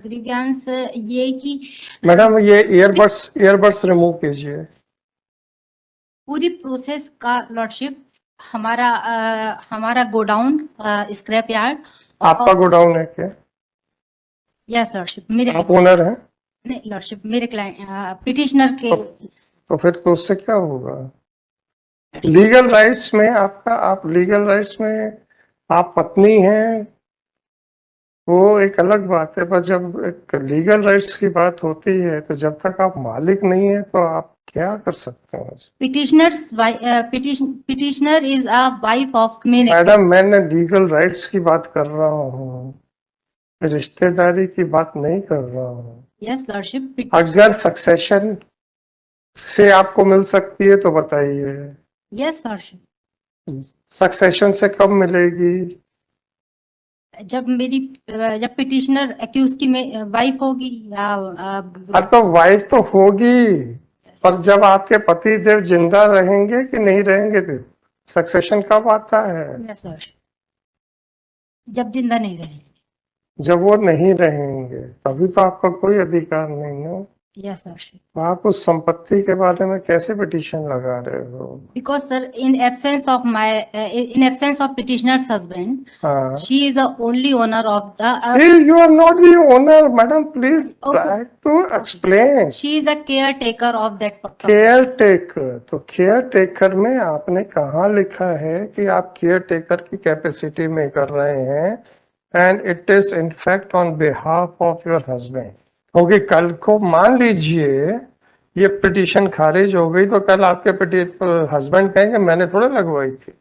Grievance ये कि madam ये ईयरबड्स रिमूव कीजिए। पूरी प्रोसेस का लॉर्डशिप हमारा गोडाउन स्क्रैप यार्ड आपका गोडाउन है क्या? यस लॉर्डशिप मेरे आप ओनर हैं? नहीं लॉर्डशिप मेरे क्लाइंट पिटिशनर के तो फिर तो उससे क्या होगा? लीगल राइट्स में आप लीगल राइट्स में आप पत्नी हैं, वो एक अलग बात है, पर जब एक लीगल राइट्स की बात होती है तो जब तक आप मालिक नहीं है तो आप क्या कर सकते हैं? Petitioner is a wife of main. Madam मैंने लीगल राइट्स की बात कर रहा हूँ, रिश्तेदारी की बात नहीं कर रहा हूँ। यस लॉर्डशिप अगर सक्सेशन से आपको मिल सकती है तो बताइए। यस लॉर्डशिप सक्सेशन से कब मिलेगी? जब पिटिशनर एक्यूज की वाइफ होगी या तो वाइफ तो होगी, पर जब आपके पति देव जिंदा रहेंगे कि नहीं रहेंगे तो सक्सेशन कब आता है? यस लॉर्डशिप जब जिंदा नहीं रहेंगे। जब वो नहीं रहेंगे तभी तो आपका कोई अधिकार नहीं है। यस लॉर्डशिप तो आप उस संपत्ति के बारे में कैसे पिटीशन लगा रहे हो? Because sir in absence of petitioners husband she is the only owner of the You are not the owner, madam. Please try to explain. She is a care taker of that care taker, तो care taker में आपने कहाँ लिखा है कि आप care taker की capacity में कर रहे हैं? And it is in fact on behalf of your husband. क्योंकि कल को मान लीजिए ये पिटीशन खारिज हो गई तो कल आपके हस्बैंड कहेंगे मैंने थोड़ा लगवाई थी।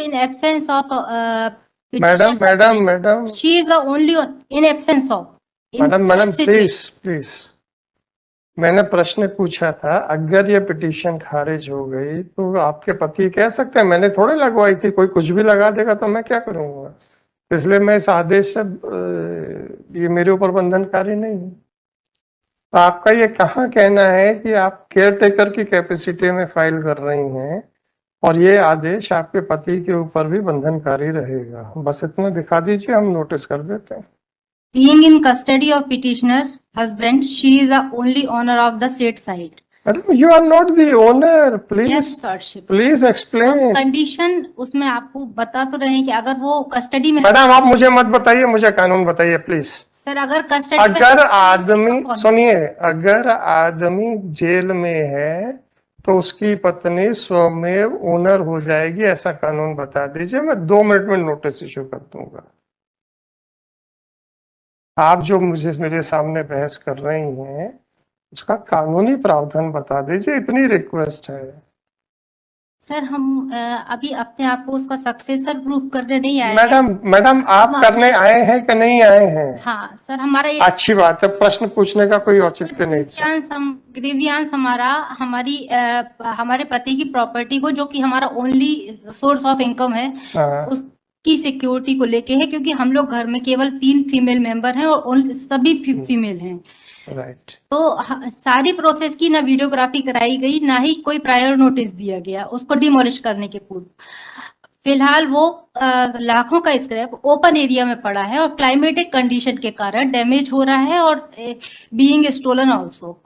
In absence of madam she is the only in absence of madam please मैंने प्रश्न पूछा था, अगर ये पिटीशन खारिज हो गई तो आपके पति कह सकते हैं मैंने थोड़े लगवाई थी, कोई कुछ भी लगा देगा तो मैं क्या करूंगा? इसलिए मैं इस आदेश से ये मेरे ऊपर बंधनकारी नहीं है। तो आपका ये कहाँ कहना है कि आप केयर टेकर की कैपेसिटी में फाइल कर रही हैं और ये आदेश आपके पति के ऊपर भी बंधनकारी रहेगा? बस इतना दिखा दीजिए, हम नोटिस कर देते हैं। Being in custody of petitioner husband, she is the only owner of the said site. Madam, you are not the owner. Please, yes, lordship. Please explain. Condition उसमें आपको बता तो रहे हैं कि अगर वो कस्टडी में। मैडम आप मुझे मत बताइए, मुझे कानून बताइए प्लीज। सर अगर कस्टडी अगर आदमी सुनिए, अगर आदमी जेल में है तो उसकी पत्नी स्वमेव ओनर हो जाएगी, ऐसा कानून बता दीजिए, मैं 2 मिनट में नोटिस इशू कर दूंगा। आप जो मुझे मेरे सामने बहस कर रही हैं उसका कानूनी प्रावधान बता दीजिए, इतनी रिक्वेस्ट है। सर हम अभी अपने आप को उसका सक्सेसर प्रूफ करने नहीं आए मैडम आप करने आए हैं कि नहीं आए हैं? हाँ सर हमारा अच्छी बात है, प्रश्न पूछने का कोई औचित्य नहीं। ग्रीवियंस हमारे पति की प्रॉपर्टी को, जो कि हमारा ओनली सोर्स ऑफ इनकम है, उसकी सिक्योरिटी को लेके है, क्योंकि हम लोग घर में केवल 3 फीमेल मेंबर हैं और सभी फीमेल हैं। राइट। तो सारी प्रोसेस की ना वीडियोग्राफी कराई गई, ना ही कोई प्रायर नोटिस दिया गया उसको डिमोलिश करने के पूर्व। फिलहाल वो लाखों का स्क्रैप ओपन एरिया में पड़ा है और क्लाइमेटिक कंडीशन के कारण डैमेज हो रहा है और बीइंग स्टोलन आल्सो।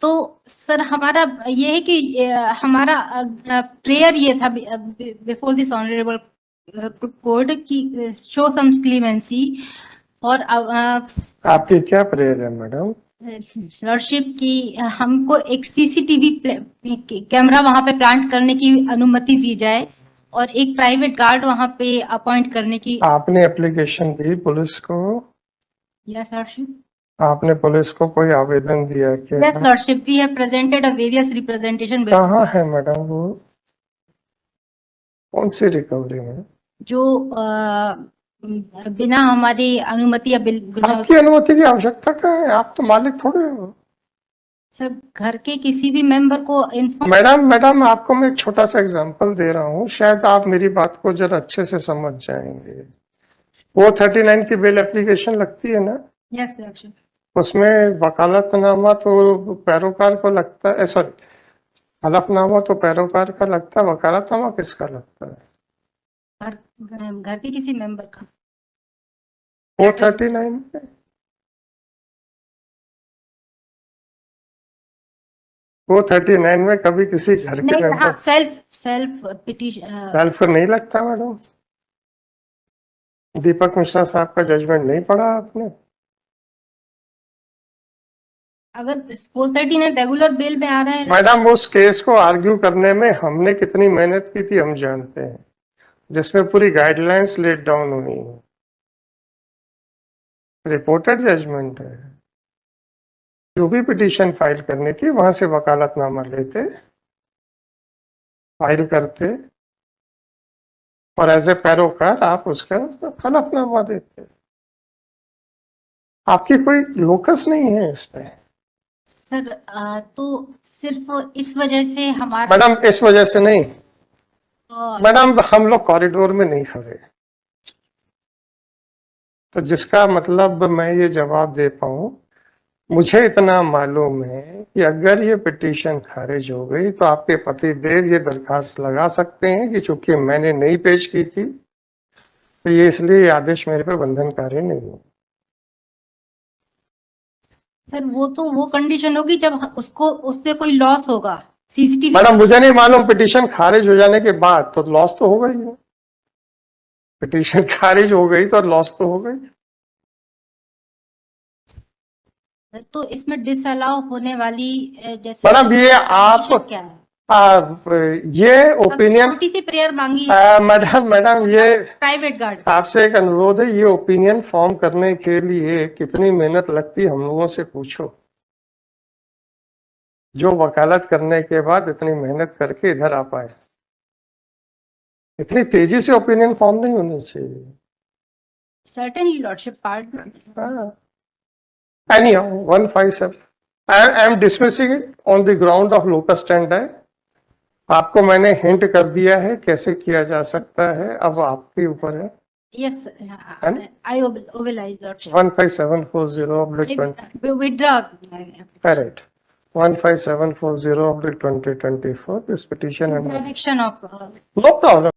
तो सर हमारा ये है कि हमारा प्रेयर ये था बिफोर दिस ऑनरेबल कोर्ट की शो सम क्लीमेंसी। और आपकी क्या प्रेयर है मैडम? लॉर्डशिप की हमको एक सीसीटीवी कैमरा वहां पे प्लांट करने की अनुमति दी जाए और एक प्राइवेट गार्ड वहां पे अपॉइंट करने की। आपने एप्लीकेशन दी पुलिस को? Yes lordship. आपने पुलिस को कोई आवेदन दिया क्या? Yes lordship, we have presented a various representation. कहाँ है मैडम वो? कौन सी रिकवरी में? जो बिना हमारी अनुमति या आपकी अनुमति की आवश्यकता क्या है? आप तो मालिक थोड़े हो। सर घर के किसी भी मेंबर को मैडम आपको मैं एक छोटा सा एग्जांपल दे रहा हूँ, शायद आप मेरी बात को जरा अच्छे से समझ जाएंगे। वो 39 की बेल एप्लीकेशन लगती है ना? Yes lordship. उसमें वकालतनामा तो पैरोकार को लगता है, सॉरी हलफनामा तो पैरोकार का लगता है, वकालतनामा किसका लगता है? घर के किसी मेंबर का। 439 में 439 में कभी किसी घर के नहीं, हाँ, मेंबर सेल्फ पिटीशन। सेल्फ नहीं लगता मैडम। दीपक मिश्रा साहब का जजमेंट नहीं पढ़ा आपने? अगर 439 रेगुलर बेल में आ रहा है, मैडम उस केस को आर्ग्यू करने में हमने कितनी मेहनत की थी हम जानते हैं, जिसमें पूरी गाइडलाइंस लेट डाउन हुई है, रिपोर्टेड जजमेंट है। जो भी पिटीशन फाइल करनी थी वहां से वकालतनामा लेते, फाइल करते और एज ए पैरोकार आप उसका हलफनामा देते। आपकी कोई लोकस नहीं है इसमें सर। तो सिर्फ इस वजह से हमारा मैडम, इस वजह से नहीं मैडम, हम लोग कॉरिडोर में नहीं खड़े, तो जिसका मतलब मैं ये जवाब दे पाऊं, मुझे इतना मालूम है कि अगर ये पिटीशन खारिज हो गई तो आपके पति देव ये दरखास्त लगा सकते हैं कि चूंकि मैंने नहीं पेश की थी तो ये इसलिए आदेश मेरे पे बंधनकारी नहीं है। सर, वो कंडीशन होगी जब उसको उससे कोई लॉस होगा, सीसीटीवी। मैडम मुझे नहीं मालूम, पिटीशन खारिज हो जाने के बाद तो लॉस तो होगा ही। पिटीशन खारिज हो गई तो लॉस तो हो गई। तो इसमें डिसअलाउ होने वाली जैसे मैडम ये आप क्या है? ये ओपिनियन, छोटी सी प्रेयर मांगी है मैडम ये प्राइवेट गार्ड। आपसे एक अनुरोध है, ये ओपिनियन फॉर्म करने के लिए कितनी मेहनत लगती है हम लोगों से पूछो, जो वकालत करने के बाद इतनी मेहनत करके इधर आ पाए। इतनी तेजी से ओपिनियन फॉर्म नहीं होनी चाहिए। Certainly, Lordship, pardon. Anyhow, 157. I am dismissing it on the ground of locus standi. आपको मैंने हिंट कर दिया है कैसे किया जा सकता है, अब आपके ऊपर है। Yes, I oblige, Lordship. 15740/20. Withdraw. Correct. 15740/2024. This petition and Prediction of no problem.